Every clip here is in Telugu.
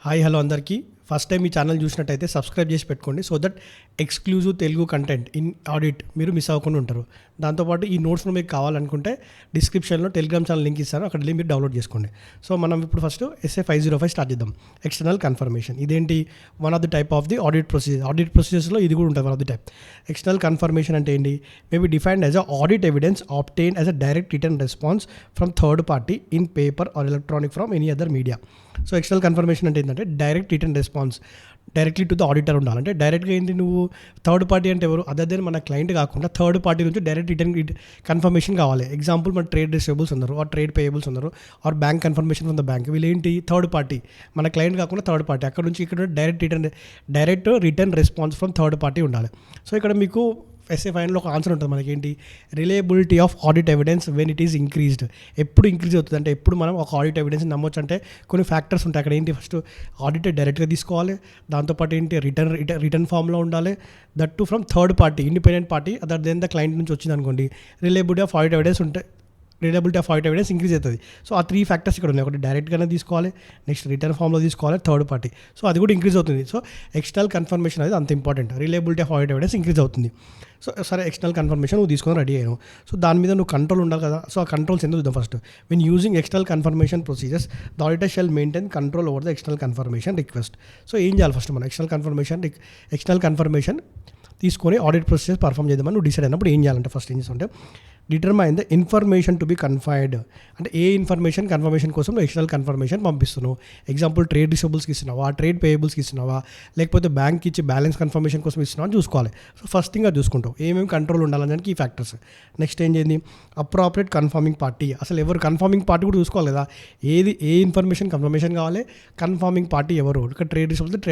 హాయ్ హలో అందరికీ. ఫస్ట్ టైం ఈ ఛానల్ చూసినట్టయితే సబ్స్క్రైబ్ చేసి పెట్టుకోండి, so that exclusive Telugu content in audit మీరు మిస్ అవ్వకుండా ఉంటారు. దాంతోపాటు ఈ నోట్స్ను మీకు కావాలనుకుంటే డిస్క్రిప్షన్లో టెలిగ్రామ్ ఛానల్ లింక్ ఇస్తాను, అక్కడ వెళ్ళి మీరు డౌన్లోడ్ చేసుకోండి. సో మనం ఇప్పుడు ఫస్ట్ SA 505 స్టార్ట్ చేద్దాం. ఎక్స్టర్నల్ కన్ఫర్మేషన్ ఇదేంటి? One of the type of the audit procedure. Audit ప్రొసీజర్స్లో ఇది కూడా ఉంటుంది, one of the type. External confirmation అంటే ఏంటి? Maybe defined as a audit evidence obtained as a direct return response from third party in paper or electronic from any other media. So external confirmation అంటే ఏంటంటే direct return response directly to the auditor ఉండాలంటే డైరెక్ట్గా ఏంటి, నువ్వు థర్డ్ పార్టీ అంటే ఎవరు, అదర్ దెన్ మన క్లయింట్ కాకుండా థర్డ్ పార్టీ నుంచి డైరెక్ట్ రిటర్న్ కన్ఫర్మేషన్ కావాలి. ఎగ్జాంపుల్ మన ట్రేడ్ రిసీవబుల్స్ ఉన్నారు, ఆర్ ట్రేడ్ పేయబుల్స్ ఉన్నారు, or bank confirmation from the bank. వీళ్ళు ఏంటి, థర్డ్ పార్టీ, మన క్లయింట్ కాకుండా థర్డ్ పార్టీ. అక్కడ నుంచి ఇక్కడ direct return response from third party ఉండాలి. సో ఇక్కడ మీకు SA 5లో ఒక ఆన్సర్ ఉంటుంది మనకి, ఏంటి? Reliability of audit evidence when it is increased. ఎప్పుడు ఇంక్రీజ్ అవుతుంది అంటే ఎప్పుడు మనం ఒక ఆడిట్ ఎవిడెన్స్ నమ్మొచ్చు అంటే కొన్ని ఫ్యాక్టర్స్ ఉంటాయి. అక్కడ ఏంటి, ఫస్ట్ ఆడిటర్ డైరెక్ట్గా తీసుకోవాలి, దాంతోపాటు ఏంటి రిటర్న్ ఫామ్లో ఉండాలి, that too from third party independent party other than the client నుంచి వచ్చింది అనుకోండి, రిలయబిలిటీ ఆఫ్ ఆడిట్ ఎవిడెన్స్ ఉంటే reliability of audit evidence increase అవుతుంది. సో ఆ 3 ఫ్యాక్టర్స్ ఇక్కడ ఉన్నాయి. ఒకటి డైరెక్ట్గానే తీసుకోవాలి, నెక్స్ట్ రిటర్న్ ఫామ్లో తీసుకోవాలి, థర్డ్ పార్టీ. సో అది కూడా ఇంక్రీజ్ అవుతుంది. సో ఎక్స్టర్నల్ కన్ఫర్మేషన్ అనేది అంత important. Reliability of audit evidence increase అవుతుంది. సో సరే, ఎక్స్టర్నల్ కన్ఫర్మేషన్ నువ్వు తీసుకొని రెడీ అయ్యాను. సో దాని మీద నువ్వు కంట్రోల్ ఉండాలి కదా. సో ఆ కంట్రోల్స్ ఎందుకు చూద్దాం first. When using external confirmation procedures the auditor shall maintain control over the external confirmation request. So ఏం చేయాలి ఫస్ట్, మనం ఎక్స్టర్నల్ కన్ఫర్మేషన్ తీసుకొని ఆడిట్ ప్రొసీజర్ పర్ఫామ్ చేద్దామని నువ్వు డిసైడ్ అయినప్పుడు ఏం చేయాలంటే ఫస్ట్ ఏం చేస్తుంటే determine the information to be confined. అంటే ఏ ఇన్ఫర్మేషన్ కన్ఫర్మేషన్ కోసం నువ్వు ఎక్స్టర్నల్ కన్ఫర్మేషన్ పంపిస్తున్నావు. ఎగ్జాంపుల్ ట్రేడ్ రిసీవబుల్స్కి ఇస్తున్నావా, ట్రేడ్ పేయబుల్స్కి ఇస్తున్నావా, లేకపోతే బ్యాంక్కి ఇచ్చి బ్యాలెన్స్ కన్ఫర్మేషన్ కోసం ఇస్తున్నావా అని చూసుకోవాలి. సో ఫస్ట్ థింగ్ అది చూసుకుంటావు, ఏమేమి కంట్రోల్ ఉండాలని దానికి ఈ ఫ్యాక్టర్స్. నెక్స్ట్ ఏం చేయండి, అప్రాపరేట్ కన్ఫర్మింగ్ పార్టీ. అసలు ఎవరు కన్ఫర్మింగ్ పార్టీ కూడా చూసుకోవాలి కదా. ఏ ఇన్ఫర్మేషన్ కన్ఫర్మేషన్ కావాలి, కన్ఫర్మింగ్ పార్టీ ఎవరు, ఇక్కడ ట్రేడ్ రిసీవబుల్స్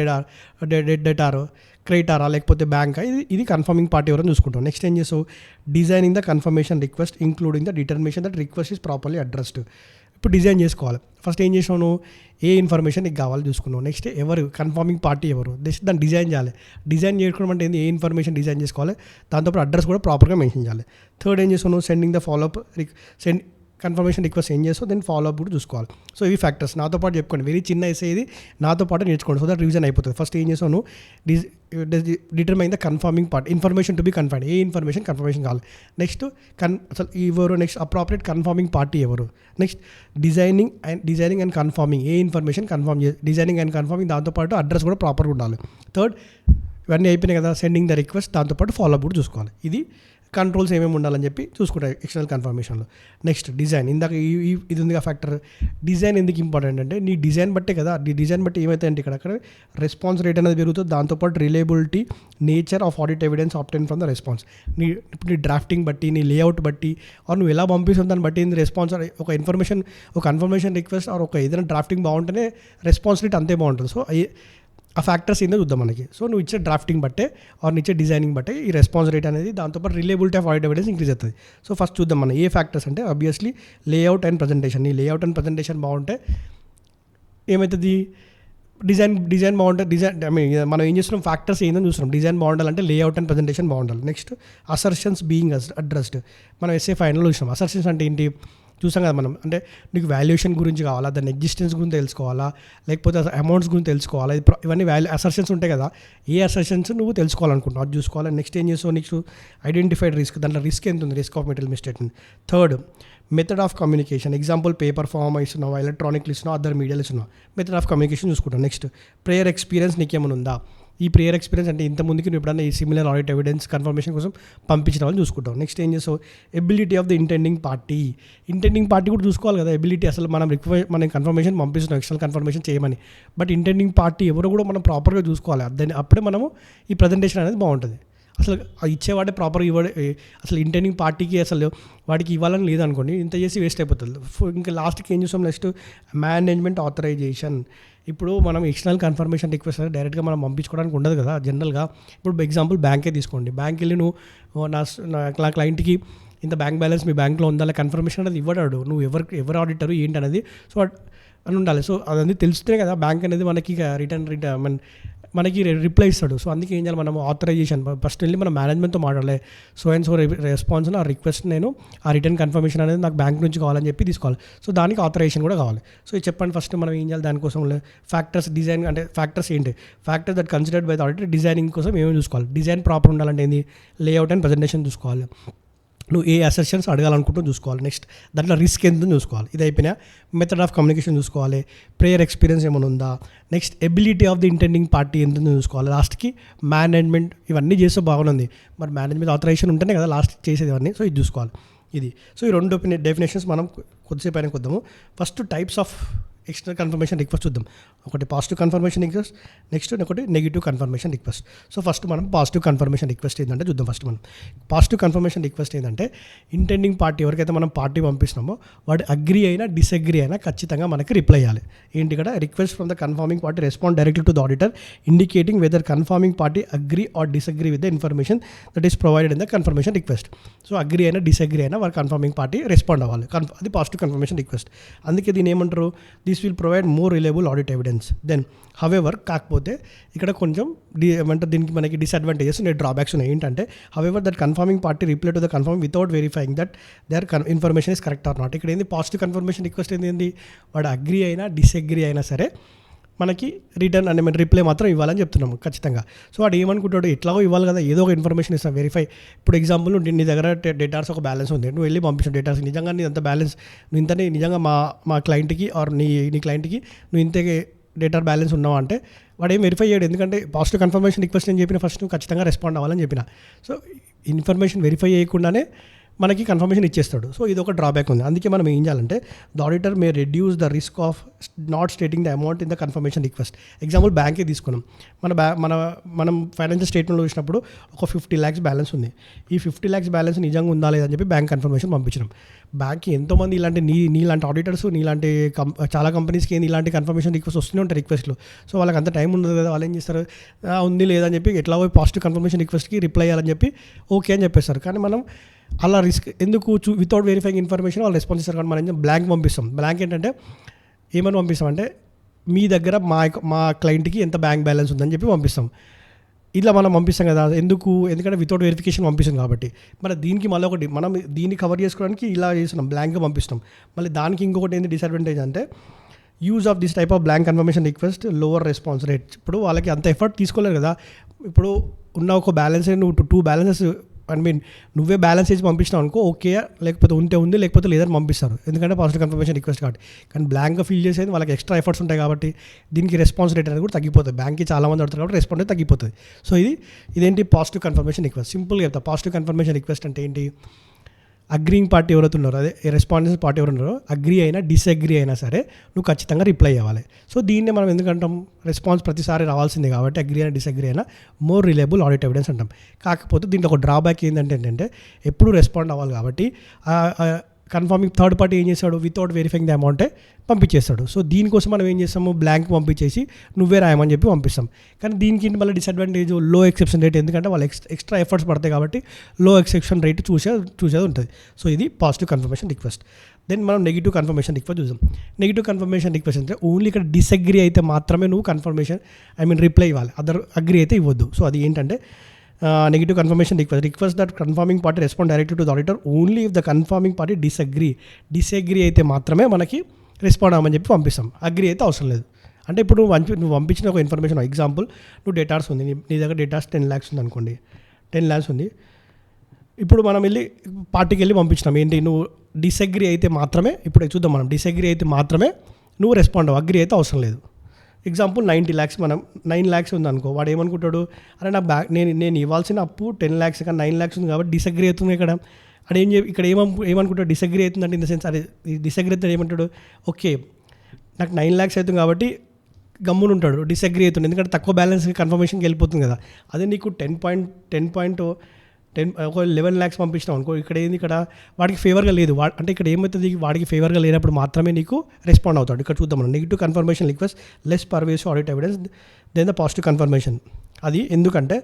డెటార్ క్రెడిటారా లేకపోతే బ్యాంకా, ఇది కన్ఫర్మింగ్ పార్టీ ఎవరైనా చూసుకుంటాం. నెక్స్ట్ ఏం చేస్తావు, designing the confirmation request including the determination that request is properly addressed. ఇప్పుడు డిజైన్ చేసుకోవాలి. ఫస్ట్ ఏం చేసావు, నువ్వు ఏ ఇన్ఫర్మేషన్ నీకు కావాలి చూసుకున్నావు. నెక్స్ట్ ఎవరు కన్ఫర్మింగ్ పార్టీ ఎవరు, నెక్స్ట్ దాన్ని డిజైన్ చేయాలి. డిజైన్ చేసుకోవడం అంటే ఏంది, ఏ ఇన్ఫర్మేషన్ డిజైన్ చేసుకోవాలి, దాంతోపాటు అడ్రస్ కూడా ప్రాపర్గా మెన్షన్ చేయాలి. థర్డ్ ఏం చేస్తావు, నువ్వు sending the follow up confirmation request ఏం చేస్తావు, దెన్ ఫాలోఅప్ కూడా చూసుకోవాలి. సో ఇవి ఫ్యాక్టర్స్ నాతో పాటు చెప్పుకోండి. వెరీ చిన్న ఎస్ఏ ఇది, నాతో పాటు నేర్చుకోండి, సో దట్ రివిజన్ అయిపోతుంది. ఫస్ట్ ఏం చేస్తావు, నువ్వు determine the confirming part information to B confirm. A information confirmation కావాలి. నెక్స్ట్ అసలు ఎవరు, నెక్స్ట్ అప్రాపరేట్ కన్ఫర్మింగ్ పార్టీ ఎవరు, next designing and confirming. A information confirm designing and confirming, దాంతోపాటు అడ్రస్ కూడా ప్రాపర్గా ఉండాలి. థర్డ్ ఇవన్నీ అయిపోయినాయి కదా, సెండింగ్ ద రిక్వెస్ట్, దాంతోపాటు ఫాలోఅప్ కూడా చూసుకోవాలి. ఇది కంట్రోల్స్ ఏమేమి ఉండాలని చెప్పి చూసుకుంటారు ఎక్స్టర్నల్ కన్ఫర్మేషన్లో. నెక్స్ట్ డిజైన్, ఇందాక ఇది ఉంది ఫ్యాక్టర్. డిజైన్ ఎందుకు ఇంపార్టెంట్ అంటే నీ డిజైన్ బట్టే కదా, నీ డిజైన్ బట్టి ఏమవుతాయంటే ఇక్కడ రెస్పాన్స్ రేట్ అనేది పెరుగుతుంది, దాంతోపాటు reliability nature of audit evidence obtain from the response. ఇప్పుడు నీ డ్రాఫ్టింగ్ బట్టి, నీ లేఅవుట్ బట్టి, ఆర్ నువ్వు ఎలా పంపిస్తుంది దాన్ని బట్టి రెస్పాన్స్. ఒక ఇన్ఫర్మేషన్, ఒక కన్ఫర్మేషన్ రిక్వెస్ట్ ఆర్ ఒక ఏదైనా డ్రాఫ్టింగ్ బాగుంటేనే రెస్పాన్స్ రేట్ అంతే బాగుంటుంది. సో ఆ ఫ్యాక్టర్స్ ఏందో చూద్దాం మనకి. సో నువ్వు ఇచ్చే డ్రాఫ్టింగ్ బట్టే ఆర్ ఇచ్చే డిజైనింగ్ బట్టే ఈ రెస్పాన్స్ రేట్ అనేది, దాంతోపాటు reliability of audit evidence increase అవుతుంది. సో ఫస్ట్ చూద్దాం మనం ఏ ఫ్యాక్టర్స్ అంటే ఆబ్వియస్లీ లేఅవుట్ అండ్ ప్రజెంటేషన్. నీ లేఅవుట్ అండ్ ప్రజెంటేషన్ బాగుంటే ఏమవుతుంది, డిజైన్ బాగుంటుంది. మనం ఏం చేస్తున్నాం, ఫ్యాక్టర్స్ ఏందని చూస్తున్నాం. డిజైన్ బాగుండాలంటే లేఅవుట్ అండ్ ప్రజెంటేషన్ బాగుండాలి. Next assertions being addressed. మనం SA 5లో చూసినాం. అసర్షన్స్ అంటే ఏంటి చూసాం కదా మనం, అంటే నీకు వాల్యుయేషన్ గురించి కావాలా, దాని ఎగ్జిస్టెన్స్ గురించి తెలుసుకోవాలా, లేకపోతే అమౌంట్స్ గురించి తెలుసుకోవాలా, ఇవన్నీ అసర్షన్స్ ఉంటాయి కదా. ఏ అసర్షన్స్ నువ్వు తెలుసుకోవాలనుకుంటున్నావు అది చూసుకోవాలి. నెక్స్ట్ ఏం చేస్తావు, నెక్స్ట్ ఐడెంటిఫైడ్ రిస్క్, దాంట్లో రిస్క్ ఎంత ఉంది, risk of material misstatement. Third method of communication, example paper form ఇస్తున్నావు, ఎలక్ట్రానిక్ ఇస్తున్నావు, అదర్ మీడియాలు ఇస్తున్నావు, మెథడ్ ఆఫ్ కమ్యూనికేషన్ చూసుకుంటావు. నెక్స్ట్ ప్రేయర్ ఎక్స్పీరియన్స్ నీకేమైనా ఉందా. ఈ ప్రేయర్ ఎక్స్పీరియన్స్ అంటే ఇంతకుముందుకి నువ్వు ఎప్పుడన్నా ఈ సిమిలర్ ఆడిట్ ఎవిడెన్స్ కన్ఫర్మేషన్ కోసం పంపించిన వాళ్ళని చూసుకుంటాం. నెక్స్ట్ ఏం చేస్తావు, ability of the intending party కూడా చూసుకోవాలి కదా. ఎబిలిటీ, అసలు మనం కన్ఫర్మేషన్ పంపిస్తున్నాం ఎక్స్టర్నల్ కన్ఫర్మేషన్ చేయమని, బట్ ఇంటెండింగ్ పార్టీ ఎవరు కూడా మనం ప్రాపర్గా చూసుకోవాలి. దాన్ని అప్పుడే మనము ఈ ప్రజెంటేషన్ అనేది బాగుంటుంది. అసలు ఇచ్చేవాడే ప్రాపర్గా ఇవ్వడే, అసలు ఇంటెండింగ్ పార్టీకి అసలు వాడికి ఇవ్వాలని లేదనుకోండి, ఇంత చేసి వేస్ట్ అయిపోతుంది. ఇంకా లాస్ట్కి ఏం చేస్తాం, నెక్స్ట్ మేనేజ్మెంట్ ఆథరైజేషన్. ఇప్పుడు మనం ఎక్స్టర్నల్ కన్ఫర్మేషన్ రిక్వెస్ట్ అనేది డైరెక్ట్గా మనం పంపించుకోవడానికి ఉండదు కదా జనరల్గా. ఇప్పుడు ఎగ్జాంపుల్ బ్యాంకే తీసుకోండి, బ్యాంక్ వెళ్ళి నువ్వు నా క్లయింట్కి ఇంత బ్యాంక్ బ్యాలెన్స్ మీ బ్యాంక్లో ఉందా కన్ఫర్మేషన్ అనేది ఇవ్వడాడు, నువ్వు ఎవరు ఆడిటర్ ఏంటి అనేది సో అని ఉండాలి. సో అదన్నీ తెలుస్తేనే కదా బ్యాంక్ అనేది మనకి రిటర్న్ మనకి రిప్లై ఇస్తాడు. సో అందుకే ఏం చేయాలి, మనం ఆథరైజేషన్ ఫస్ట్ వెళ్ళి మన మేనేజ్మెంట్తో మాట్లాడాలి. సో అండ్ సో రెస్పాన్స్ ఆ రిక్వెస్ట్ నేను ఆ రిటర్న్ కన్ఫర్మేషన్ అనేది నాకు బ్యాంక్ నుంచి కావాలని చెప్పి తీసుకోవాలి. సో దానికి ఆథరైజేషన్ కూడా కావాలి. సో ఇది చెప్పండి ఫస్ట్ మనం ఏం చేయాలి దానికోసం. ఫ్యాక్టర్స్ డిజైన్ అంటే ఫ్యాక్టర్స్ ఏంటి, factors that considered by the auditor designing కోసం ఏమేమి చూసుకోవాలి. డిజైన్ ప్రాపర్ ఉండాలంటే ఏంది, లేఅవుట్ అండ్ ప్రజెంటేషన్ చూసుకోవాలి. నువ్వు ఏ అసెషన్స్ అడగాలనుకుంటూ చూసుకోవాలి. నెక్స్ట్ దాంట్లో రిస్క్ ఎంత చూసుకోవాలి. ఇది అయిపోయినా మెథడ్ ఆఫ్ కమ్యూనికేషన్ చూసుకోవాలి. ప్రేయర్ ఎక్స్పీరియన్స్ ఏమైనా ఉందా, next ability of the intending party ఎంత చూసుకోవాలి. లాస్ట్కి మేనేజ్మెంట్ ఇవన్నీ చేస్తే బాగుంది. మరి మేనేజ్మెంట్ ఆథరైజేషన్ ఉంటేనే కదా లాస్ట్ చేసేది ఇవన్నీ. సో ఇది చూసుకోవాలి. ఇది సో ఈ రెండు డెఫినేషన్స్ మనం కొద్దిసేపు అయినా కొద్దాము. First types of external confirmation request చూద్దాం. ఒకటి పాజిటివ్ కన్ఫర్మేషన్ రిక్వెస్ట్, నెక్స్ట్ ఒకటి negative confirmation request. So first మనం పాజిటివ్ కన్ఫర్మేషన్ రిక్వెస్ట్ ఏంటంటే చూద్దాం. ఫస్ట్ మనం పాజిటివ్ కన్ఫర్మేషన్ రిక్వెస్ట్ ఏంటంటే ఇంటెండింగ్ పార్టీ ఎవరికైతే మనం పార్టీ పంపిస్తున్నామో వాడు అగ్రీ అయినా డిసగ్రీ అయినా ఖచ్చితంగా మనకి రిప్లై ఇవ్వాలి. ఏంటి ఇక్కడ request from the confirming party respond directly to the auditor indicating whether confirming party agree or disagree with the information that is provided in the confirmation request. So agree అయినా డిసగ్రీ అయినా వారు కన్ఫర్మింగ్ పార్టీ రెస్పాండ్ అవ్వాలి. అది పాజిటివ్ కన్ఫర్మేషన్ రిక్వెస్ట్. అందుకే దీని ఏమంటారు, this will provide more reliable audit evidence then. However కాకపోతే ఇక్కడ కొంచెం ఏమంటారు దీనికి మనకి డిసడ్వాంటేజెస్ ఉన్నాయి, డ్రాబ్యాక్స్ ఉన్నాయి. ఏంటంటే however that confirming party reply to the confirm without verifying that their information is correct or not. ఇక్కడ ఏంది పాజిటివ్ కన్ఫర్మేషన్ రిక్వెస్ట్ ఏంది, వాడు అగ్రీ అయినా డిసగ్రీ అయినా సరే మనకి రిటర్న్ అంటే మన రిప్లై మాత్రం ఇవ్వాలని చెప్తున్నాము ఖచ్చితంగా. సో వాడు ఏమనుకుంటాడు, ఎట్లాగో ఇవ్వాలి కదా, ఏదో ఒక ఇన్ఫర్మేషన్ ఇస్తాం వెరిఫై. ఇప్పుడు ఎగ్జాంపుల్ నీ దగ్గర డేటాస్ ఒక బ్యాలెన్స్ ఉంది, నువ్వు వెళ్ళి పంపించిన డేటాస్ నిజంగా నీ అంత బ్యాలెన్స్ నువ్వు ఇంతనే నిజంగా మా క్లయింట్కి ఆర్ నీ క్లయింట్కి నువ్వు ఇంతే డేటా బ్యాలెన్స్ ఉన్నావా అంటే వాడు ఏం వెరిఫై చేయడు. ఎందుకంటే పాజిటివ్ కన్ఫర్మేషన్ రిక్వెస్ట్ నేను చెప్పిన ఫస్ట్ నువ్వు ఖచ్చితంగా రెస్పాండ్ అవ్వాలని చెప్పిన. సో ఇన్ఫర్మేషన్ వెరిఫై చేయకుండానే మనకి కన్ఫర్మేషన్ ఇచ్చేస్తాడు. సో ఇది ఒక డ్రాబ్యాక్ ఉంది. అందుకే మనం ఏం చేయాలంటే the auditor may reduce the risk of not stating the amount in the confirmation request. Example బ్యాంకే తీసుకున్నాం. మనం ఫైనాన్షియల్ స్టేట్మెంట్లో చూసినప్పుడు ఒక 50 lakhs బ్యాలెన్స్ ఉంది. ఈ 50 lakhs బ్యాలెన్స్ నిజంగా ఉందా లేదని చెప్పి బ్యాంక్ కన్ఫర్మేషన్ పంపించినాం. బ్యాంక్కి ఎంతోమంది ఇలాంటి నీలాంటి ఆడిటర్స్ నీలాంటి చాలా కంపెనీస్కి ఏంది ఇలాంటి కన్ఫర్మేషన్ రిక్వెస్ట్ వస్తూనే ఉంటాయి రిక్వెస్ట్లు. సో వాళ్ళకి అంత టైం ఉండదు కదా, వాళ్ళు ఏం చేస్తారు, ఉంది లేదని చెప్పి ఎట్లా పోయి పాజిటివ్ కన్ఫర్మేషన్ రిక్వెస్ట్కి రిప్లై చేయాలని చెప్పి ఓకే అని చెప్పేస్తారు. కానీ మనం అలా రిస్క్ ఎందుకు వితౌట్ వెరిఫైయింగ్ ఇన్ఫర్మేషన్ వాళ్ళు రెస్పాన్స్ ఇస్తారు. కానీ మనం బ్లాంక్ పంపిస్తాం. బ్లాంక్ ఏంటంటే ఏమని పంపిస్తాం అంటే మీ దగ్గర మా క్లయింట్కి ఎంత బ్యాంక్ బ్యాలెన్స్ ఉందని చెప్పి పంపిస్తాం. ఇలా మనం పంపిస్తాం కదా, ఎందుకంటే వితౌట్ వెరిఫికేషన్ పంపిస్తాం కాబట్టి. మరి దీనికి మళ్ళీ ఒకటి మనం దీన్ని కవర్ చేసుకోవడానికి ఇలా చేస్తున్నాం, బ్లాంక్గా పంపిస్తాం. మళ్ళీ దానికి ఇంకొకటి ఏంటి డిసడ్వాంటేజ్ అంటే use of this type of blank confirmation request lower response rate. ఇప్పుడు వాళ్ళకి అంత ఎఫర్ట్ తీసుకోలేరు కదా. ఇప్పుడు ఉన్న ఒక బ్యాలెన్స్ నువ్వు 2 balances నువ్వే బ్యాలెన్స్ చేసి పంపించినావు అనుకో ఓకే, లేకపోతే ఉంది లేకపోతే లేదని పంపిస్తారు. ఎందుకంటే పాజిటివ్ కన్ఫర్మేషన్ రిక్వెస్ట్ కాబట్టి. కానీ బ్లాంక్గా ఫిల్ చేసేది వాళ్ళకి ఎక్స్ట్రా ఎఫర్ట్స్ ఉంటాయి కాబట్టి దీనికి రెస్పాన్స్ రేట్ అనేది కూడా తగ్గిపోతుంది. బ్యాంక్కి చాలామంది అడుగుతారు కాబట్టి రెస్పాన్స్ రేట్ తగ్గిపోతుంది. సో ఇదేంటి పాజిటివ్ కన్ఫర్మేషన్ రిక్వెస్ట్. సింపుల్గా చెప్తా, పాజిటివ్ కన్ఫర్మేషన్ రిక్వెస్ట్ అంటే ఏంటి, అగ్రీయింగ్ పార్టీ ఎవరైతే ఉన్నారో అదే రెస్పాండెన్స్ పార్టీ ఎవరు ఉన్నారో అగ్రీ అయినా డిసగ్రీ అయినా సరే నువ్వు ఖచ్చితంగా రిప్లై అవ్వాలి. సో దీన్నే మనం ఎందుకంటాం, రెస్పాన్స్ ప్రతిసారి రావాల్సిందే కాబట్టి అగ్రీ అయినా డిసగ్రీ అయినా మోర్ రిలయబుల్ ఆడిట్ ఎవిడెన్స్ అంటాం. కాకపోతే దీంట్లో ఒక డ్రాబ్యాక్ ఏంటంటే ఎప్పుడు రెస్పాండ్ అవ్వాలి కాబట్టి కన్ఫర్మింగ్ థర్డ్ పార్టీ ఏం చేస్తాడు, వితౌట్ వెరిఫైయింగ్ ద అమౌంటే పంపించేస్తాడు. సో దీనికోసం మనం ఏం చేస్తాము, బ్లాంక్ పంపించేసి నువ్వే రాయమని చెప్పి పంపిస్తాం. కానీ దీనికి మళ్ళీ డిసడ్వాంటేజ్ లో ఎక్సెప్షన్ రేట్, ఎందుకంటే వాళ్ళు ఎక్స్ట్రా ఎఫర్ట్స్ పడతాయి కాబట్టి లో ఎక్సెప్షన్ రేట్ చూసేది ఉంటుంది. సో ఇది పాజిటివ్ కన్ఫర్మేషన్ రిక్వెస్ట్. దెన్ మనం నెగిటివ్ కన్ఫర్మేషన్ రిక్వెస్ట్ చూద్దాం. నెగిటివ్ కన్ఫర్మేషన్ రిక్వెస్ట్ అంటే ఓన్లీ ఇక్కడ డిసగ్రీ అయితే మాత్రమే నువ్వు కన్ఫర్మేషన్ రిప్లై ఇవ్వాలి, అదర్ అగ్రీ అయితే ఇవ్వద్దు. సో అది ఏంటంటే negative confirmation request that confirming party respond directly to the auditor only if the confirming party disagree అయితే మాత్రమే మనకి రెస్పాండ్ అవ్వమని చెప్పి పంపిస్తాం. అగ్రీ అయితే అవసరం లేదు. అంటే ఇప్పుడు నువ్వు పంపించిన ఒక ఇన్ఫర్మేషన్, ఎగ్జాంపుల్ నువ్వు డేటాస్ ఉంది, నీ దగ్గర డేటాస్ 10 lakhs ఉంది అనుకోండి, 10 lakhs ఉంది. ఇప్పుడు మనం వెళ్ళి పార్టీకి వెళ్ళి పంపించినాం, ఏంటి నువ్వు డిసగ్రీ అయితే మాత్రమే, ఇప్పుడు చూద్దాం మనం డిసగ్రీ అయితే మాత్రమే నువ్వు రెస్పాండ్ అవ్వ, అగ్రీ అయితే అవసరం లేదు. ఎగ్జాంపుల్ 90 lakhs, మనం 9 lakhs ఉంది అనుకో, వాడు ఏమనుకుంటాడు, అరే నా నేను ఇవ్వాల్సిన అప్పు 10 lakhs కానీ 9 lakhs ఉంది కాబట్టి డిసగ్రీ అవుతుంది. ఇక్కడ ఏమనుకుంటాడు, డిసగ్రీ అవుతుందంటే ఇన్ ద సెన్స్ అరే డిసగ్రీ అయితే ఏమంటాడు, ఓకే నాకు 9 lakhs అవుతుంది కాబట్టి గమ్మున ఉంటాడు, డిసగ్రీ అవుతుంది ఎందుకంటే తక్కువ బ్యాలెన్స్ కన్ఫర్మేషన్కి వెళ్ళిపోతుంది కదా. అదే నీకు 10 ఒక 11 lakhs పంపించినావు అనుకో, ఇక్కడ వాడికి ఫేవర్గా లేదు, అంటే ఇక్కడ ఏమవుతుంది, వాడికి ఫేవర్గా లేనప్పుడు మాత్రమే నీకు రెస్పాండ్ అవుతాడు. ఇక్కడ చూద్దాం మనం negative confirmation request less persuasive audit evidence then the positive confirmation. అది ఎందుకంటే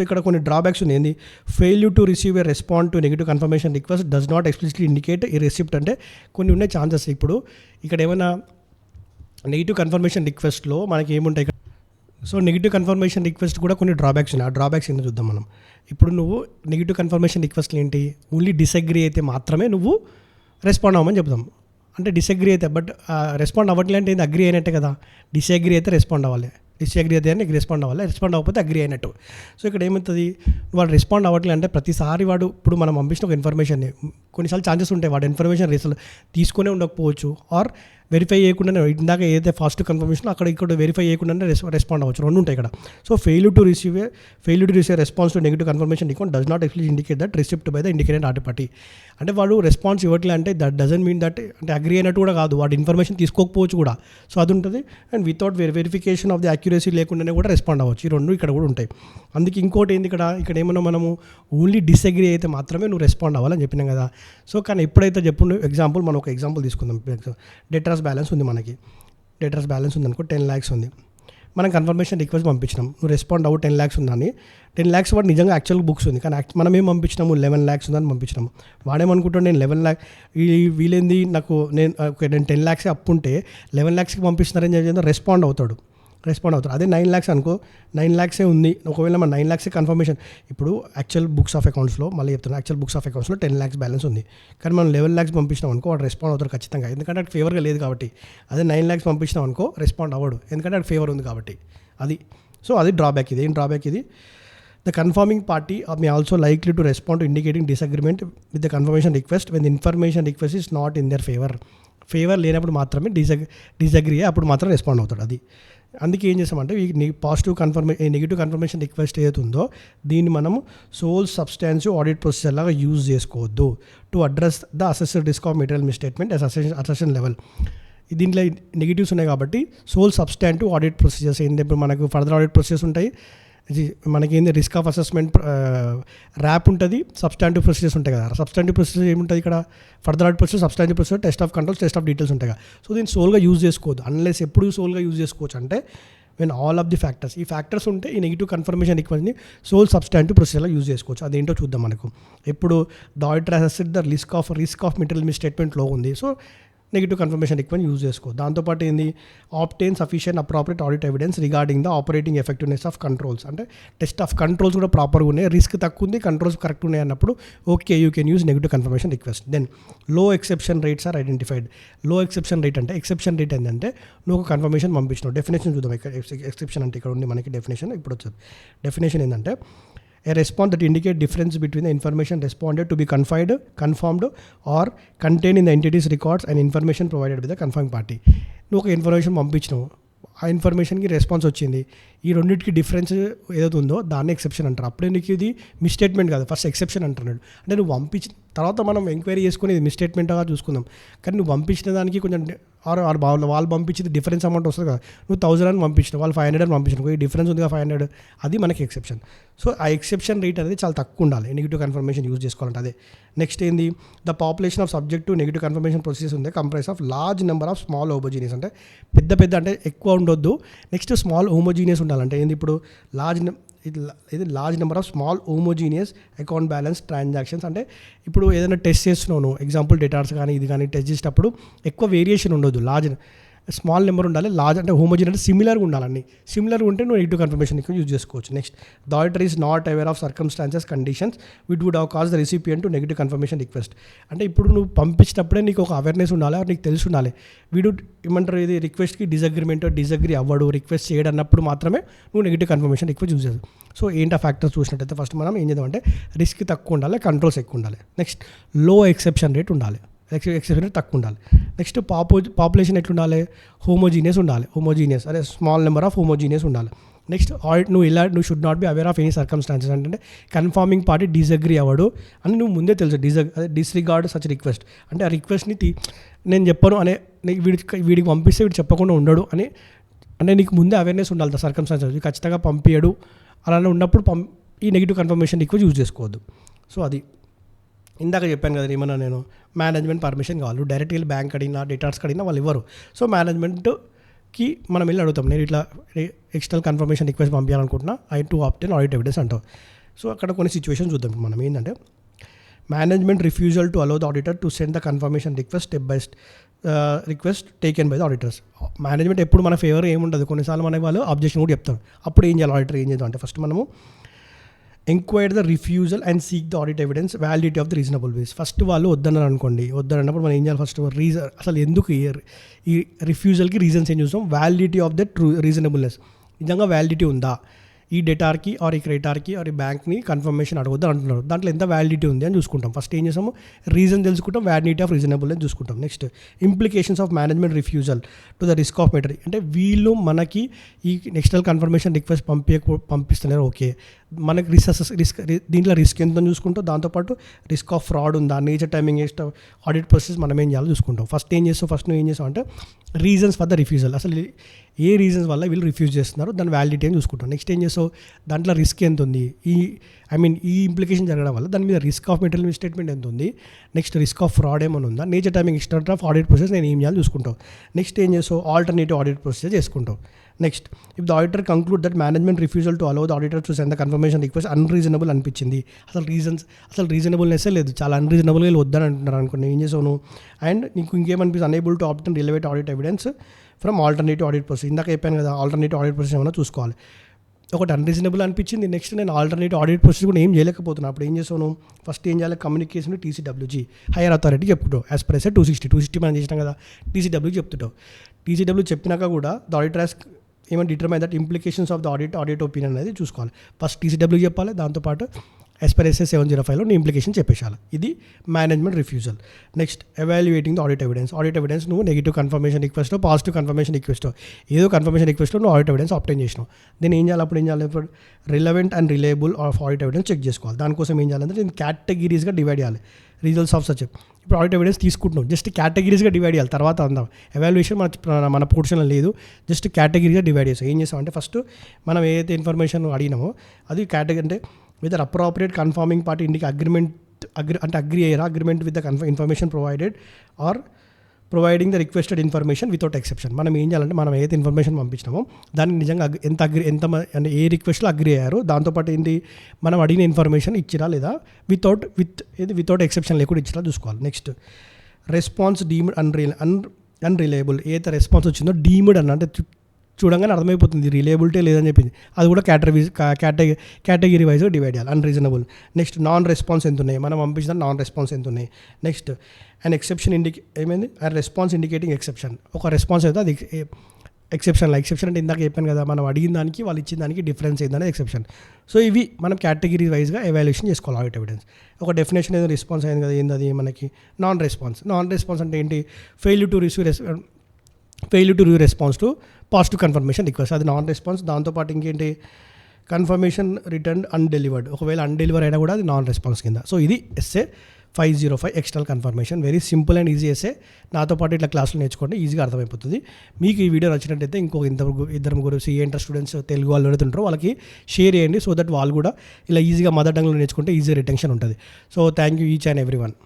ఇక్కడ కొన్ని డ్రాబ్యాక్స్ ఉంది. ఏంది, failure to receive a respond to negative confirmation request does not explicitly indicate ఈ రెసిప్ట్. అంటే కొన్ని ఉన్నాయి ఛాన్సెస్. ఇక్కడ ఏమైనా నెగిటివ్ కన్ఫర్మేషన్ రిక్వెస్ట్లో మనకి ఏముంటాయి, సో నెగిటివ్ కన్ఫర్మేషన్ రిక్వెస్ట్ కూడా కొన్ని డ్రాబ్యాక్స్ ఉన్నాయి. ఆ డ్రాబ్యాక్స్ ఏంటో చూద్దాం మనం. ఇప్పుడు నువ్వు నెగిటివ్ కన్ఫర్మేషన్ రిక్వెస్ట్లు ఏంటి, ఓన్లీ డిసగ్రీ అయితే మాత్రమే నువ్వు రెస్పాండ్ అవ్వమని చెప్తాం. అంటే డిసగ్రీ అయితే బట్ రెస్పాండ్ అవ్వట్లే అంటే అగ్రీ అయినట్టే కదా. డిసగ్రీ అయితే రెస్పాండ్ అవ్వాలి, డిసగ్రీ అయితే నీకు రెస్పాండ్ అవ్వాలి, రెస్పాండ్ అవ్వకపోతే అగ్రీ అయినట్టు. సో ఇక్కడ ఏమవుతుంది, వాడు రెస్పాండ్ అవ్వట్లే అంటే ప్రతిసారి వాడు ఇప్పుడు మనం పంపించిన ఒక ఇన్ఫర్మేషన్ని కొన్నిసార్లు ఛాన్సెస్ ఉంటాయి వాడు ఇన్ఫర్మేషన్ రీసెల్ తీసుకునే ఉండకపోవచ్చు, ఆర్ వెరిఫై చేయకుండానే ఇందాక ఏదైతే ఫాస్ట్ కన్ఫర్మేషన్ అక్కడ ఇక్కడ వెరిఫై చేయకుండానే రెస్పాండ్ అవ్వచ్చు, రెండు ఉంటాయి ఇక్కడ. So failure to receive response to negative confirmation record does not explicitly indicate that receipt by the indicated ఆర్టీ పార్టీ. అంటే వాడు రెస్పాన్స్ ఇవ్వట్లే అంటే దట్ డజంట్ మీన్ దట్ అంటే అగ్రీ అయినట్టు కూడా కాదు, వాడు ఇన్ఫర్మేషన్ తీసుకోకపోవచ్చు కూడా. సో అది ఉంటుంది. And without verification of the accuracy లేకుండానే కూడా రెస్పాండ్ అవ్వచ్చు. ఈ రెండు ఇక్కడ కూడా ఉంటాయి. అందుకే ఇంకోటి ఏంది ఇక్కడ ఏమన్నా మనము ఓన్లీ డిసగ్రీ అయితే మాత్రమే నువ్వు రెస్పాండ్ అవ్వాలని చెప్పినాం కదా. సో కానీ ఎప్పుడైతే ఎగ్జాంపుల్ మనం ఒక ఎగ్జాంపుల్ తీసుకుందాం. డేటాస్ బ్యాలెన్స్ ఉంది, మనకి డేటాస్ బ్యాలెన్స్ ఉంది అనుకో, 10 lakhs ఉంది. మనం కన్ఫర్మేషన్ రిక్వెస్ట్ పంపించినాం, నువ్వు రెస్పాండ్ అవ్వు 10 lakhs ఉందని. 10 lakhs వాడు నిజంగా యాక్చువల్ బుక్స్ ఉంది, కానీ మనం ఏం పంపించినాము 11 lakhs ఉందని పంపించినాము. వాడేమనుకుంటాడు నేను 11 lakhs వీలేంది నేను 10 lakhs అప్పు ఉంటే 11 lakhsకి పంపిస్తున్నారని చెప్పి రెస్పాండ్ అవుతాడు. అదే 9 lakhs అనుకో, 9 lakhs ఉంది, ఒకవేళ మన 9 lakhs కన్ఫర్మేషన్. ఇప్పుడు యాక్చువల్ బుక్స్ ఆఫ్ అకౌంట్స్లో మళ్ళీ చెప్తున్నాను, యాక్చువల్ బుక్స్ ఆఫ్ అకౌంట్స్లో 10 lakhs బ్యాలెన్స్ ఉంది, కానీ మనం 11 lakhs పంపించినాం అనుకో వాడు రెస్పాండ్ అవుతాడు ఖచ్చితంగా, ఎందుకంటే అది ఫేవర్గా లేదు కాబట్టి. అదే 9 lakhs పంపించినాం అనుకో రెస్పాండ్ అవ్వడు, ఎందుకంటే అది ఫేవర్ ఉంది కాబట్టి. అది సో అది డ్రాబ్యాక్. ఇది ఏం డ్రాబ్యాక్ ఇది, the confirming party may also likely to respond to indicating disagreement with the confirmation request when the information request is not in their favour లేనప్పుడు మాత్రమే డిసగ్రీ అప్పుడు మాత్రం రెస్పాండ్ అవుతాడు. అది అందుకే ఏం చేస్తామంటే ఈ నెగిటివ్ కన్ఫర్మేషన్ రిక్వెస్ట్ ఏదైతే ఉందో దీన్ని మనం సోల్ సబ్స్టాన్సివ్ ఆడిట్ ప్రొసీజర్ లాగా యూజ్ చేసుకోవద్దు to address the assessed risk of material misstatement assertion level. దీంట్లో నెగిటివ్స్ ఉన్నాయి కాబట్టి సోల్ సబ్స్టాంటివ్ ఆడిట్ ప్రొసీజర్స్ ఏంటి, ఇప్పుడు మనకు ఫర్దర్ ఆడిట్ ప్రొసీజర్స్ ఉంటాయి, ఇది మనకి ఏంది రిస్క్ ఆఫ్ అసెస్మెంట్ ర్యాప్ ఉంటుంది, సబ్స్టాంటివ్ ప్రొసీజర్స్ ఉంటాయి కదా. సబ్స్టాంటివ్ ప్రొసీజర్ ఏముంటుంది ఇక్కడ, further audit procedure, substantive procedure, test of controls, test of details ఉంటాయి కదా. సో దీన్ని సోల్గా యూజ్ చేసుకోవద్దు. అన్లెస్ ఎప్పుడు సోల్గా యూజ్ చేసుకోవచ్చు అంటే when all of the factors, ఈ ఫ్యాక్టర్స్ ఉంటే ఈ నెగిటివ్ కన్ఫర్మేషన్ రిక్వెస్ట్ని సోల్ సబ్స్టాంటివ్ ప్రొసీజర్లో యూజ్ చేసుకోవచ్చు. అదేంటో చూద్దాం. మనకు ఎప్పుడు the auditor has assessed the risk of material మిస్స్టేట్మెంట్లో ఉంది, so negative confirmation request use చేసుకో. దాంతోపాటు ఏంది, obtain sufficient appropriate audit evidence regarding the operating effectiveness of controls. అంటే టెస్ట్ ఆఫ్ కంట్రోల్స్ కూడా ప్రాపర్గా ఉన్నాయి, రిస్క్ తక్కువ ఉంది, కంట్రోల్స్ కరెక్ట్ ఉన్నాయి అన్నప్పుడు okay you can use negative confirmation request. Then low exception rates are identified. Low exception rate అంటే, ఎక్సెప్షన్ రేట్ ఏంటంటే నువ్వు ఒక కన్ఫర్మేషన్ పంపించినావు. డెఫినేషన్ చూద్దాం. ఎక్సెప్షన్ అంటే ఇక్కడ ఉంది మనకి డెఫినేషన్. ఇప్పుడు వచ్చేది డెఫినేషన్ ఏంటంటే a response that indicate difference between the information responded to be confirmed or contained in the entity's records and information provided by the confirming party. నువ్వు ఒక ఇన్ఫర్మేషన్ పంపించినావు, ఆ ఇన్ఫర్మేషన్కి రెస్పాన్స్ వచ్చింది, ఈ రెండింటికి డిఫరెన్స్ ఏదైతే ఉందో దాన్ని ఎక్సెప్షన్ అంటారు. అప్పుడే నీకు ఇది మిస్టేట్మెంట్ కాదు, ఫస్ట్ ఎక్సెప్షన్ అంటున్నాడు. అంటే నువ్వు పంపించిన తర్వాత మనం ఎంక్వైరీ చేసుకుని ఇది మిస్టేట్మెంట్గా చూసుకుందాం, కానీ నువ్వు పంపించిన దానికి కొంచెం వాళ్ళు పంపించింది డిఫరెన్స్ అమౌంట్ వస్తుంది కదా, నువ్వు 1000 అని పంపించినావు, వాళ్ళు 500 అని పంపించినావు, ఈ డిఫరెన్స్ ఉంది కదా 500, అది మనకి ఎక్సెప్షన్. సో ఆ ఎక్సెప్షన్ రేట్ అనేది చాలా తక్కువ ఉండాలి నెగిటివ్ కన్ఫర్మేషన్ యూజ్ చేసుకోవాలంటే. అదే నెక్స్ట్ ఏంది, the population of subject to negative confirmation processes ఉంది comprise of large number of small homogeneous. అంటే పెద్ద అంటే ఎక్కువ ఉండొద్దు, నెక్స్ట్ స్మాల్ హోమోజీనియస్ ఉండాలంటే ఏంది, ఇప్పుడు large number of small homogeneous account balance transactions. అంటే ఇప్పుడు ఏదైనా టెస్ట్ చేస్తున్నావు, ఎగ్జాంపుల్ డేటాస్ కానీ ఇది కానీ టెస్ట్ చేసేటప్పుడు ఎక్కువ వేరియేషన్ ఉండొద్దు, స్మాల్ నెంబర్ ఉండాలి. లార్జ్ అంటే హోమోజీనియస్ అంటే సిమిలర్గా ఉండాలండి, సిమిలర్గా ఉంటే నువ్వు నెగిటివ్ కన్ఫర్మేషన్ యూజ్ చేసుకోవచ్చు. Next the auditor is not aware of circumstances conditions which would have cause the recipient to negative confirmation request. అంటే ఇప్పుడు నువ్వు పంపించినప్పుడే నీకు ఒక అవేర్నెస్ ఉండాలి, నీకు తెలిసి ఉండాలి వీడు ఏమంటారు ఇది రిక్వెస్ట్కి డిసగ్రీ అవ్వడు, రిక్వెస్ట్ చేయడం అన్నప్పుడు మాత్రమే నువ్వు నెగిటివ్ కన్ఫర్మేషన్ రిక్వెస్ట్ యూజ్ చేయాలి. సో ఏంటి ఆ ఫ్యాక్టర్స్ చూసినట్టయితే ఫస్ట్ మనం ఏం చేద్దామంటే రిస్క్ తక్కువ ఉండాలి, కంట్రోల్స్ ఎక్కువ ఉండాలి, నెక్స్ట్ లో ఎక్సెప్షన్ రేట్ ఉండాలి, ఎక్సెప్షన్ రేట్ తక్కువ ఉండాలి, నెక్స్ట్ పాపులేషన్ ఎట్లుండాలి, హోమోజీనియస్ ఉండాలి, అదే స్మాల్ నెంబర్ ఆఫ్ హోమోజీనియస్ ఉండాలి. నెక్స్ట్ ఆడిట్ నువ్వు should not be aware of any circumstances. అంటే కన్ఫర్మింగ్ పార్టీ డిసగ్రీ అవ్వడు అని నువ్వు ముందే తెలుసు, డిస్రిగార్డ్ సచ్ రిక్వెస్ట్. అంటే ఆ రిక్వెస్ట్ని నేను చెప్పను అనే వీడికి పంపిస్తే వీడు చెప్పకుండా ఉండడు అని, అంటే నీకు ముందే అవేర్నెస్ ఉండాలి సర్కమ్స్టాన్సెస్, ఖచ్చితంగా పంపించడు అలానే ఉన్నప్పుడు ఈ నెగిటివ్ కన్ఫర్మేషన్ రిక్వెస్ట్ యూజ్ చేసుకోవద్దు. సో అది ఇందాక చెప్పాను కదా, ఏమన్నా నేను మేనేజ్మెంట్ పర్మిషన్ కావాలి, డైరెక్ట్గా వెళ్ళి బ్యాంక్ అడిగినా డేటార్స్కి అడిగినా వాళ్ళు ఇవ్వరు. సో మేనేజ్మెంట్కి మనం వెళ్ళి అడుగుతాం, నేను ఇట్లా ఎక్స్టర్నల్ కన్ఫర్మేషన్ రిక్వెస్ట్ పంపించాలనుకుంటున్నా, I to obtain audit evidence అంటాం. సో అక్కడ కొన్ని సిచ్యువేషన్ చూద్దాం మనం. ఏంటంటే management refusal to allow the auditor to send the confirmation request step by request taken by the auditors. Management ఎప్పుడు మన ఫేవర్ ఏముండదు, కొన్నిసార్లు మనకి వాళ్ళు అబ్జెక్షన్ కూడా చెప్తారు. అప్పుడు ఏం చేయాలి, ఆడిటర్ ఏం చేద్దాం అంటే ఫస్ట్ మనము enquire the refusal and seek the audit evidence validity of the reasonable ways. First వాళ్ళు వద్దన్నారు అనుకోండి, వద్దన్నప్పుడు మనం ఏం చేయాలి, ఫస్ట్ రీజన్ అసలు ఎందుకు ఈ రిఫ్యూజల్కి రీజన్స్ ఏం చూస్తాం, వ్యాలిడిటీ ఆఫ్ ద రీజనబుల్నెస్. నిజంగా వ్యాలిడిటీ ఉందా, ఈ డేటార్కి ఆర్ ఈ క్రెడిటార్కి ఆర్ ఈ బ్యాంక్ని కన్ఫర్మేషన్ అడగొద్దు అంటున్నారు, దాంట్లో ఎంత వ్యాలిడిటీ ఉంది అని చూసుకుంటాం. ఫస్ట్ ఏం చేస్తాము, రీజన్ తెలుసుకుంటాం, వ్యాలిడిటీ ఆఫ్ రీజనబుల్ అని చూసుకుంటాం. Next implications of management refusal to the risk of material. అంటే వీళ్ళు మనకి ఈ ఎక్స్టర్నల్ కన్ఫర్మేషన్ రిక్వెస్ట్ పంపిస్తున్నారు, ఓకే, మనకి రిస్క్ దీంట్లో రిస్క్ ఎంత చూసుకుంటాం, దాంతోపాటు రిస్క్ ఆఫ్ ఫ్రాడ్ ఉందా, నేచర్ టైమింగ్ ఆడిట్ ప్రాసెస్ మనం ఏం చేయాలో చూసుకుంటాం. ఫస్ట్ నువ్వు ఏం చేస్తావు అంటే రీజన్స్ ఫర్ ద రిఫ్యూజల్, అసలు ఏ రీజన్స్ వల్ల వీళ్ళు రిఫ్యూజ్ చేస్తున్నారు దాని వ్యాలిడిటీ అని చూసుకుంటాం. నెక్స్ట్ ఏం చేస్తావు, దాంట్లో రిస్క్ ఎంత ఉంది, ఈ ఇంప్లికేషన్ జరగడం వల్ల దాని మీద రిస్క్ ఆఫ్ మెటీరియల్ స్టేట్మెంట్ ఎంత ఉంది, నెక్స్ట్ రిస్క్ ఆఫ్ ఫ్రాడ్ ఏమైనా ఉందా, nature timing external of audit process నేను ఏం చేయాలి చూసుకుంటావు. నెక్స్ట్ ఏం చేస్తావు, ఆల్టర్నేటివ్ ఆడిట్ ప్రొసీజర్ చేసుకుంటావు. Next if the auditor conclude that management refusal to allow the auditor to send the confirmation request unreasonable అనిపించింది, అసలు రీజనబుల్నెస్సే లేదు, చాలా అన్రీజనబుల్గా వద్దని అంటున్నారు అనుకోండి, ఏం చేసావు నువ్వు, అండ్ నీకు ఇంకేమనిపిస్తుంది, unable to obtain relevant audit evidence from alternative audit process. ఇందాక చెప్పాను కదా, ఆల్టర్నేటివ్ ఆడిట్ ప్రాసెస్ ఏమైనా చూసుకోవాలి. ఒకటి అన్రీజనబుల్ అనిపించింది, నెక్స్ట్ నేను ఆల్టర్నేటివ్ ఆడిట్ ప్రాసెస్ కూడా ఏం చేయలేకపోతున్నాను, అప్పుడు ఏం చేస్తాను, ఫస్ట్ ఏం చేయాలి, కమ్యూనికేషన్ TCWG హైయర్ అథారిటీ చెప్పుకుంటావు, యాజ్ పర్ ఎస్ 260 మనం చేసినాం కదా, TCW చెప్తుంటావు. TCW చెప్పినాక కూడా ద ఆడిటర్ హ్యాస్ ఏమైనా determine that implications of the audit opinion అనేది చూసుకోవాలి. ఫస్ట్ TCW చెప్పాలి, దాంతోపాటు యాజ్ పర్ ఎస్ 705లో నీ ఇంప్లికేషన్ చెప్పేసాలి. ఇది management refusal. Next evaluating the audit evidence నువ్వు negative confirmation request, positive confirmation request, ఏదో కన్ఫర్మేషన్ రిక్వెస్ట్లో నువ్వు ఆడిట్ ఎవిడెన్స్ ఆబ్టైన్ చేసినావు, దీన్ని ఏం చేయాలి, అప్పుడు ఏం చేయాలి, relevant and reliable of audit evidence check చేసుకోవాలి. దానికోసం ఏం చేయాలంటే నేను కేటగిరీస్గా డివైడ్ చేయాలి రిజల్ట్స్ ఆఫ్ సచ్. ఇప్పుడు ఆడిట్ ఎవిడెన్స్ తీసుకుంటున్నాం, జస్ట్ కేటగిరీస్గా డివైడ్ చేయాలి, తర్వాత అందాం. ఎవాల్యుయేషన్ మన పోర్షన్లో లేదు, జస్ట్ కేటగిరీగా డివైడ్ చేస్తాం. ఏం చేస్తాం అంటే ఫస్ట్ మనం ఏదైతే ఇన్ఫర్మేషన్ అడిగినామో అది కేటగిరీ అంటే విత్ అప్రోప్రియేట్ కన్ఫర్మింగ్ పార్టీ ఇంటికి అగ్రి అయ్యారా, agreement with the information provided or providing the requested information without exception. మనం ఏం చేయాలంటే మనం ఏదైతే ఇన్ఫర్మేషన్ పంపించినామో దానికి నిజంగా అంటే ఏ రిక్వెస్ట్లో అగ్రి అయ్యారో, దాంతోపాటు ఏంటి మనం అడిగిన ఇన్ఫర్మేషన్ ఇచ్చిరా లేదా వితౌట్ ఎక్సెప్షన్ లేకుండా ఇచ్చిరా చూసుకోవాలి. Next response deemed unreliable. ఏదైతే రెస్పాన్స్ వచ్చిందో డీమ్డ్ అంటే చూడంగానే అర్థమైపోతుంది రిలయబిలిటీ లేదని చెప్పింది, అది కూడా కేటగిరీ వైజ్గా డివైడ్ చేయాలి. అన్రీజనబుల్. నెక్స్ట్ నాన్ రెస్పాన్స్ ఎంత ఉన్నాయి, మనం పంపించిన నాన్ రెస్పాన్స్ ఎంత ఉన్నాయి. నెక్స్ట్ అండ్ ఎక్సెప్షన్ ఏమైంది, అండ్ రెస్పాన్స్ ఇండికేటింగ్ ఎక్సెప్షన్. ఒక రెస్పాన్స్ అయితే అది ఎక్సెప్షన్ అంటే ఇందాక చెప్పాను కదా, మనం అడిగిన దానికి వాళ్ళు ఇచ్చిన దానికి డిఫరెన్స్ ఏందనేది ఎక్సెప్షన్. సో ఇవి మనం కేటగిరీ వైజ్గా ఎవాల్యుయేషన్ చేసుకోవాలి ఆడిట్ ఎవిడెన్స్. ఒక డెఫినేషన్ ఏదో రెస్పాన్స్ అయింది కదా, ఏంది మనకి నాన్ రెస్పాన్స్ అంటే ఏంటి, failure to receive response to positive confirmation request, అది నాన్ రెస్పాన్స్. దాంతోపాటు ఇంకేంటి, కన్ఫర్మేషన్ రిటర్న్ అన్డెలివర్డ్, ఒకవేళ అన్డెలివర్ అయినా కూడా అది నాన్ రెస్పాన్స్ కింద. సో ఇది SA 505 external confirmation. Very simple and easy SA. నాతో పాటు ఇట్లా క్లాసులు నేర్చుకోండి, ఈజీగా అర్థమైపోతుంది. మీకు ఈ వీడియో నచ్చినట్టయితే ఇద్దరు ముగ్గురు CA ఇంటర్ స్టూడెంట్స్ తెలుగు వాళ్ళు ఎవరైతే వాళ్ళకి షేర్ చేయండి, సో దట్ వాళ్ళు కూడా ఇలా ఈజీగా మదర్ టంగ్లో నేర్చుకుంటే ఈజీ రిటెన్షన్ ఉంటుంది. So thank you each and every one.